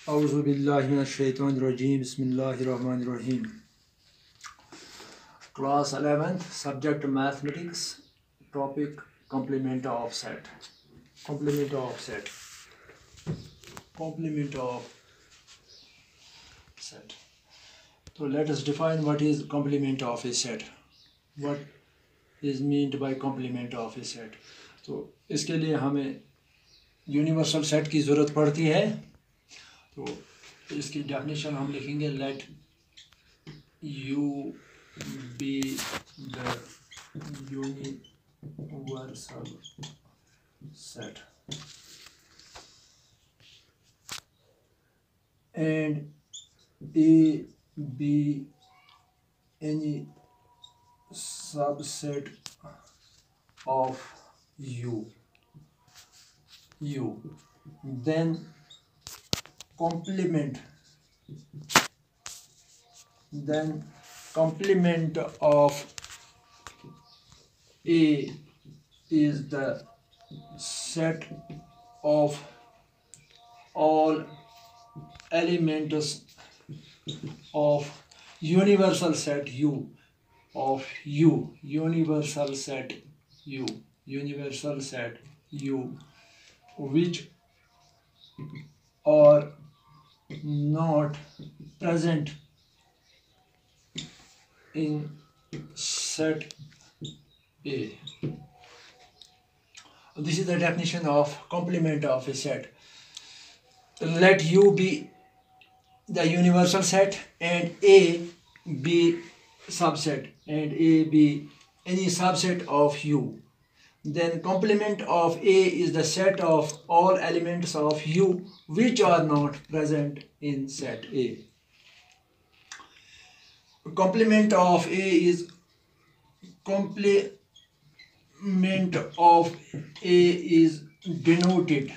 Auzubillahiminash-shaytanir-rajim. Bismillahir-rahmanir-rahim. Class 11th, subject mathematics, topic complement of set. Complement of set. Complement of set. So let us define what is complement of a set. What is meant by complement of a set. तो इसके लिए हमें universal set की ज़रूरत पड़ती है। तो इसकी डेफिनेशन हम लिखेंगे, let you be the universal set and A be any subset of u, then complement of A is the set of all elements of universal set u of u, universal set u, which are not present in set A. This is the definition of complement of a set. Let u be the universal set and A be subset and A be any subset of u. Then complement of A is the set of all elements of u which are not present in set A. Complement of A is complement of A is denoted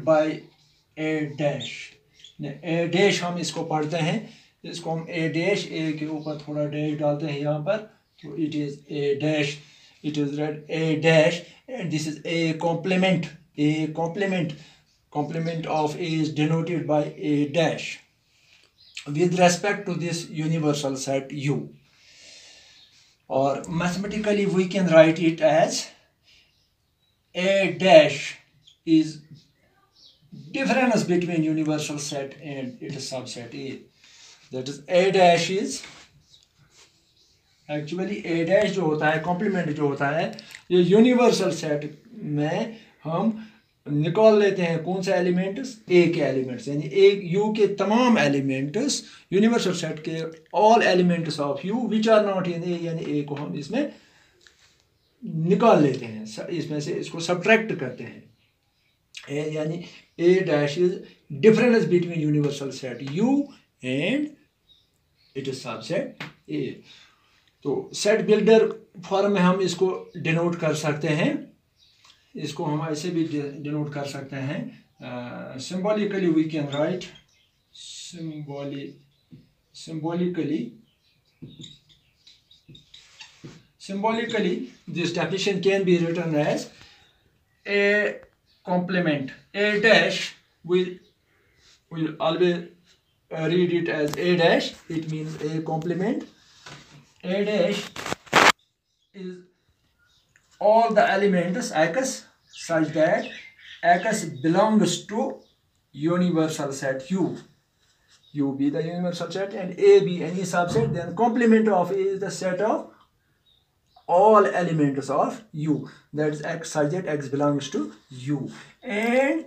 by A dash. A dash हम इसको पढ़ते हैं, इसको हम A dash, A के ऊपर थोड़ा dash डालते हैं यहाँ पर, तो it is A dash, it is read A dash, and this is A complement. Complement of A is denoted by A dash with respect to this universal set U, or mathematically we can write it as A dash is difference between universal set and its subset A. That is A dash is actually A dash जो होता है, complement जो होता है, ये universal set में हम निकाल लेते हैं कौन सा एलिमेंट्स, ए के एलिमेंट्स, यानी ए यू के तमाम एलिमेंट्स, यूनिवर्सल सेट के all elements of U which are not in A, यानी ए को हम इसमें निकाल लेते हैं, इसमें से इसको सब्ट्रैक्ट करते हैं। यानी A dash is difference between universal set U and it is subset A. तो सेट बिल्डर फॉर्म में हम इसको डिनोट कर सकते हैं, इसको हम ऐसे भी डिनोट कर सकते हैं, symbolically we can write, symbolically this definition can be written as A complement. A dash will always read it as A dash, it means A complement. A dash is all the elements x such that x belongs to universal set u. U be the universal set and A be any subset, then complement of A is the set of all elements of u, that is x such that x belongs to u and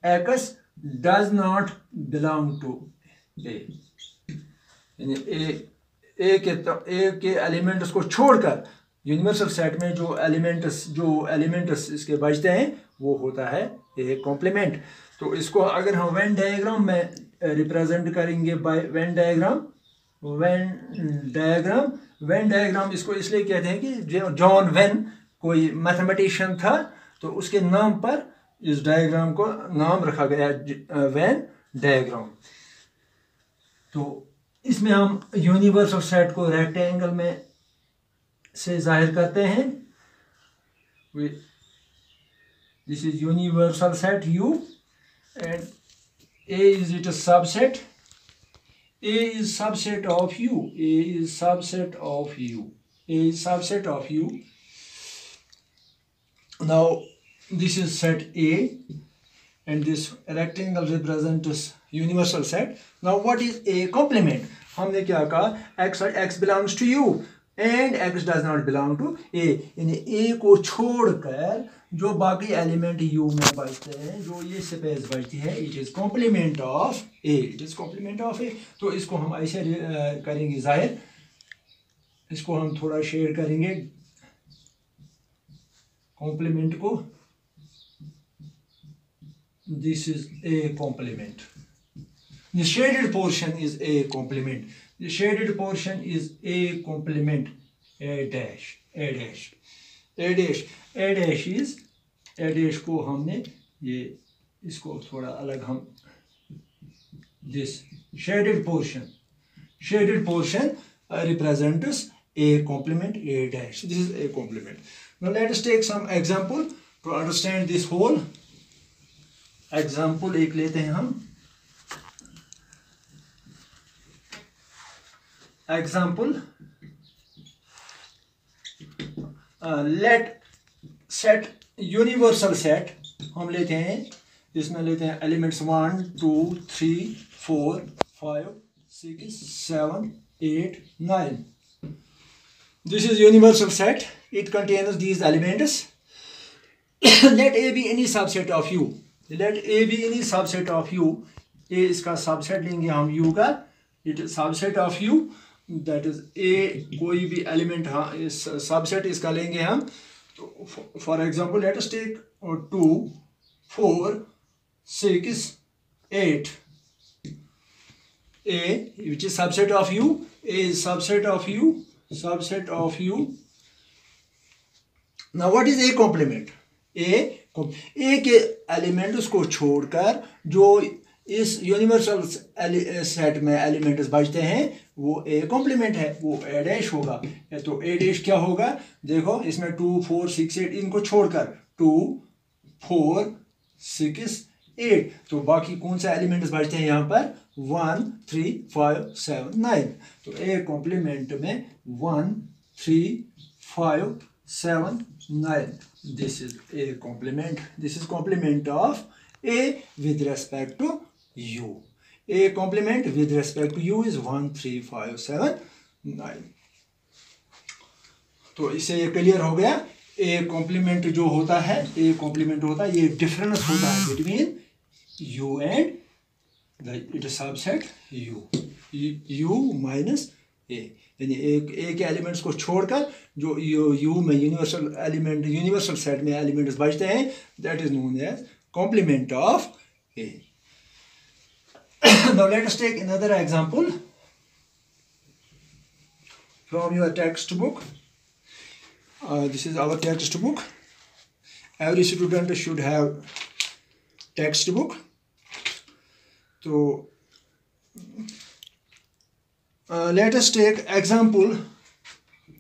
x does not belong to A. A के elements को छोड़कर universal set में जो elements इसके बचते हैं वो होता है ए कॉम्प्लीमेंट। तो इसको अगर हम वेन डायग्राम में रिप्रेजेंट करेंगे बाय वेन डायग्राम इसको इसलिए कहते हैं कि जॉन वेन कोई मैथमेटिशियन था, तो उसके नाम पर इस डायग्राम को नाम रखा गया वेन डायग्राम। तो इसमें हम यूनिवर्सल सेट को रेक्टेंगल में से जाहिर करते हैं। This is universal set U and A is it a subset? A is subset of U. A is subset of U. A is subset of U. Now this is set A, and this rectangle represents universal set. Now what is A complement? हमने क्या कहा? X belongs to U and X does not belong to A. यानी A को छोड़कर जो बाकी element U में बचते हैं, जो ये स्पेस बचती है, it is complement of A. It is complement of A. तो इसको हम ऐसे करेंगे जाहिर. इसको हम थोड़ा शेयर करेंगे कॉम्प्लीमेंट को. This is A complement. The shaded portion is A complement. The shaded portion is A complement. A dash. A dash. A dash. A dash is A dash को हमने ये इसको थोड़ा अलग हम this shaded portion. Shaded portion represents A complement A dash. This is A complement. Now let us take some example to understand this whole. Example एक लेते हैं हम. Example let set universal set हम लेते हैं. इसमें लेते हैं elements 1 2 3 4 5 6 7 8 9. This is universal set. It contains these elements. Let A be any subset of U. Let A be any subset of U. A इसका सबसेट लेंगे हम U का. It is subset of U. That is A कोई भी element इस subset इसका लेंगे हम. तो for example let us take 2 4 6 8. A which is subset of U. A is subset of U. Subset of U. Now what is A complement? A के elements को छोड़कर जो इस यूनिवर्सल सेट में एलिमेंट्स बचते हैं वो A कॉम्प्लीमेंट है, वो A डैश होगा. तो A डैश क्या होगा? देखो इसमें 2 4 6 8 इनको छोड़कर 2 4 6 8. तो बाकी कौन सा एलिमेंट्स बचते हैं यहाँ पर? 1 3 5 7 9. तो A कॉम्प्लीमेंट में 1 3 5 7 9. This is A complement. This is complement of A with respect to U. A complement with respect to U is 1 3 5 7 9. तो इससे ये क्लियर हो गया. A complement जो होता है, A complement होता है, ये डिफरेंस होता है between U and the subset U. U minus A. यानी A के एलिमेंट्स को छोड़कर जो U में यूनिवर्सल एलिमेंट यूनिवर्सल सेट में एलिमेंट्स बचते हैं, that is known as complement of A. Now let us take another example from your textbook. This is our textbook. Every student should have textbook. So let us take example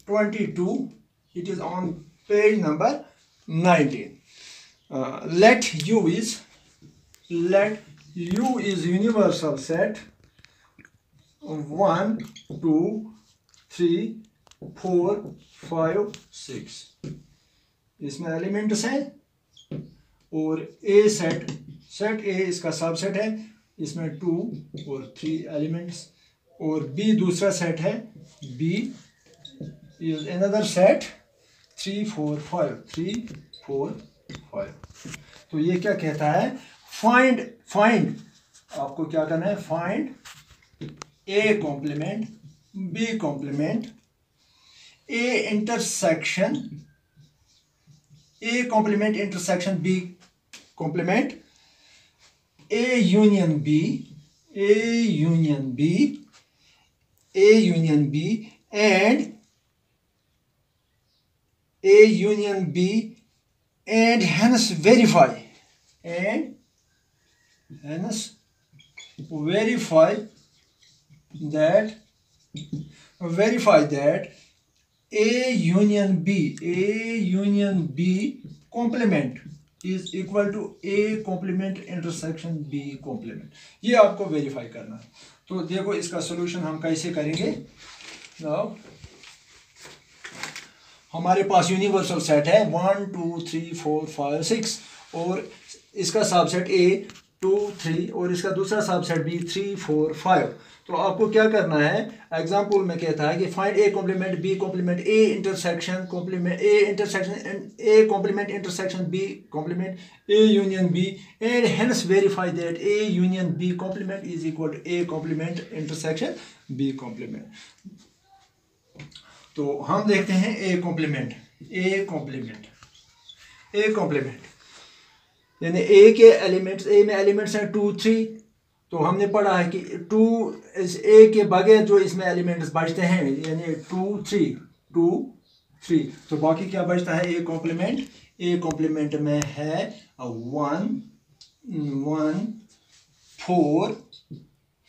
22. It is on page number 19. Let U is universal set 1 2 3 4 5 6. इसमें elements हैं और A set A इसका subset है. इसमें 2 और 3 elements. और B दूसरा set है. B is another set 3 4 5 3 4 5. तो ये क्या कहता है? फाइंड आपको क्या करना है? Find A complement B complement A intersection A complement intersection B complement A union B and hence verify that A union B complement is equal to A complement intersection B complement. ये आपको verify करना है। तो देखो इसका solution हम कैसे करेंगे। नाउ हमारे पास यूनिवर्सल सेट है 1 2 3 4 5 6 और इसका सबसेट ए 2 3 और इसका दूसरा सबसेट भी 3 4 5। तो आपको क्या करना है, एग्जाम्पल में कहता है कि find A complement B complement A intersection complement A intersection A complement intersection B complement A union B and hence verify that A union B complement is equal to A complement intersection B complement. तो हम देखते हैं A complement यानी ए के elements, ए में elements हैं 2 3। तो हमने पढ़ा है कि 2 इस ए के बगैर जो इसमें एलिमेंट्स बचते हैं यानी 2 3 तो बाकी क्या बचता है ए कॉम्प्लीमेंट में है 1 1 4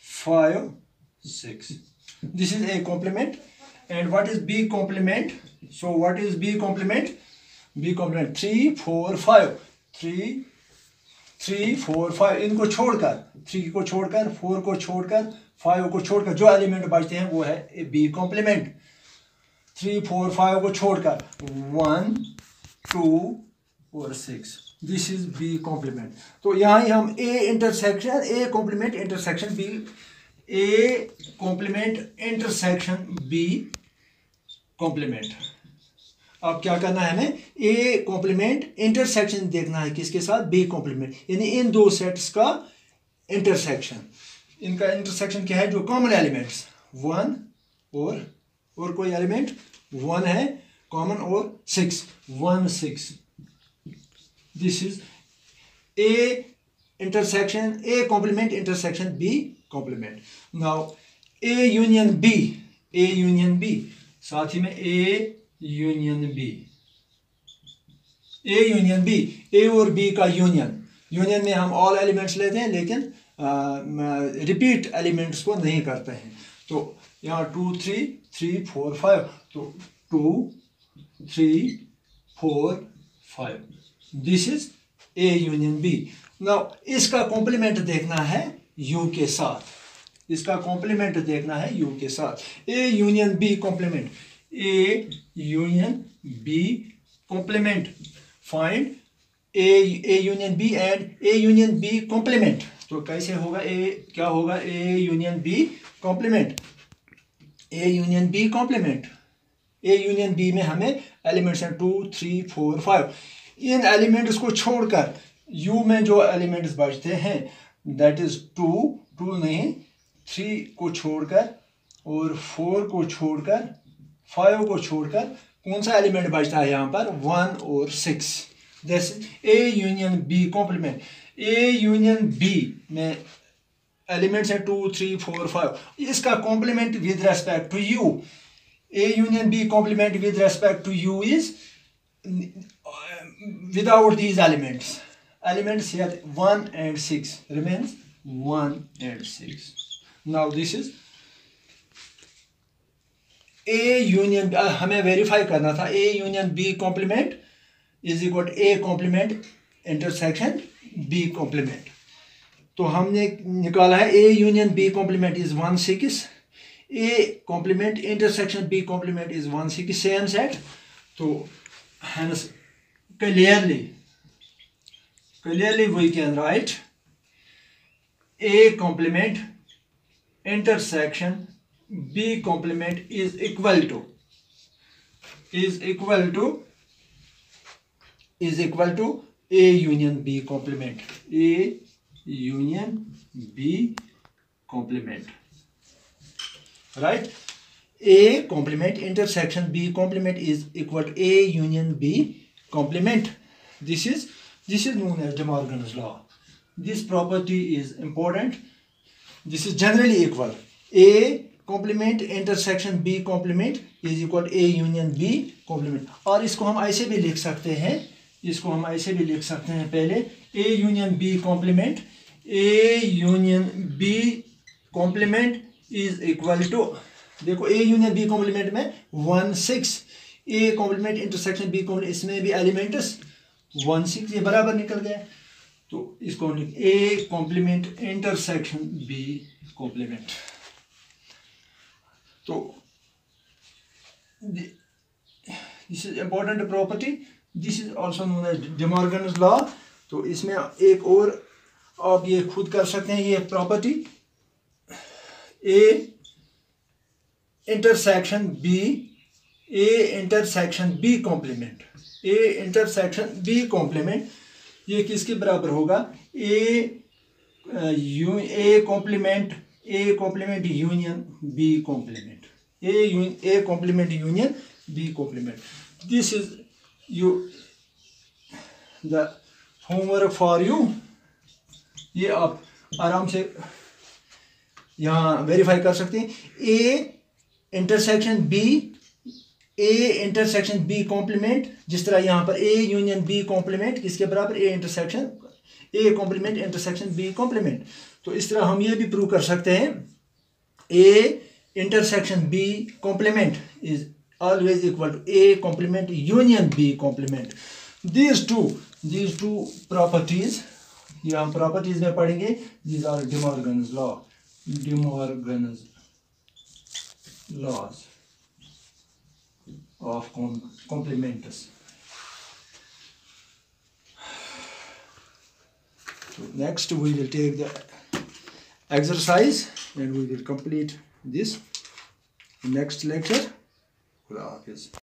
5 6। This is A complement. And what is B complement? So what is B complement? B complement 3 4 5 3 4 5 इनको छोड़कर 3 को छोड़कर 4 को छोड़कर 5 को छोड़कर जो एलिमेंट बचते हैं वो है बी कॉम्प्लीमेंट। 3 4 5 को छोड़कर 1 2 और 6 दिस इज बी कॉम्प्लीमेंट। तो यहाँ ही हम A complement intersection B complement. अब क्या करना है हमें, ए कॉम्प्लीमेंट इंटरसेक्शन देखना है किसके साथ, बी कॉम्प्लीमेंट, यानी इन दो सेट्स का इंटरसेक्शन। इनका इंटरसेक्शन क्या है, जो कॉमन एलिमेंट्स 1 और कोई एलिमेंट 1 है कॉमन और 6 1 6। This is A intersection A complement intersection B complement. Now A union B साथ ही में ए यूनियन बी ए और बी का यूनियन में हम ऑल एलिमेंट्स लेते हैं लेकिन रिपीट एलिमेंट्स को नहीं करते हैं। तो यहाँ 2 3 3 4 5 तो 2 3 4 5 this is A union B. Now इसका कॉम्प्लीमेंट देखना है यू के साथ, A union B complement, A union B complement. Find A union B and A union B complement. तो कैसे होगा, क्या होगा A union B complement. A union B में हमें एलिमेंट्स हैं 2 3 4 5। इन एलिमेंट्स को छोड़कर यू में जो एलिमेंट्स बचते हैं दैट इज 2 नहीं 3 को छोड़कर और 4 को छोड़कर 5 को छोड़कर कौन सा एलिमेंट बचता है यहाँ पर 1 और 6। जैसे A union B complement, A union B में एलिमेंट्स हैं 2 3 4 5। इसका complement with respect to U, A union B complement with respect to U is without these elements here 1 and 6 remains 1 and 6. Now this is A union, हमें verify करना था A union B complement is equal to A complement intersection B complement. तो हमने निकाला है A union B complement is 1 6, A complement intersection B complement is 1 6 same set. तो hence clearly we can write A complement intersection B complement is equal to A union B complement, A union B complement, right? A complement intersection B complement is equal to A union B complement. This is known as De Morgan's law. This property is important. This is generally equal. A complement intersection B complement is equal to A union B complement. और इसको हम ऐसे भी लिख सकते हैं, पहले A union B complement, A union B complement is equal to, देखो A union B complement में 1 6, A complement intersection B complement इसमें भी एलिमेंट्स 1/6 ये बराबर निकल गया। तो इसको A complement intersection B complement. तो this is important property, this is also known as De Morgan's law. तो इसमें एक और आप ये खुद कर सकते हैं, ये property A intersection B complement, A intersection B complement ये किसके बराबर होगा? A complement union B complement, A complement union B complement. This is you the homework for you. ये आप आराम से यहाँ वेरीफाई कर सकते हैं। A इंटरसेक्शन B कॉम्प्लीमेंट, जिस तरह यहाँ पर A यूनियन B कॉम्प्लीमेंट किसके बराबर? A complement intersection B complement. तो इस तरह हम ये भी प्रूव कर सकते हैं A intersection B complement is always equal to A complement union B complement. These two properties, ये हम प्रॉपर्टीज में पढ़ेंगे। These are De Morgan's laws of complements. So next we will take the exercise and we will complete this next lecture. खुदा हाफिज।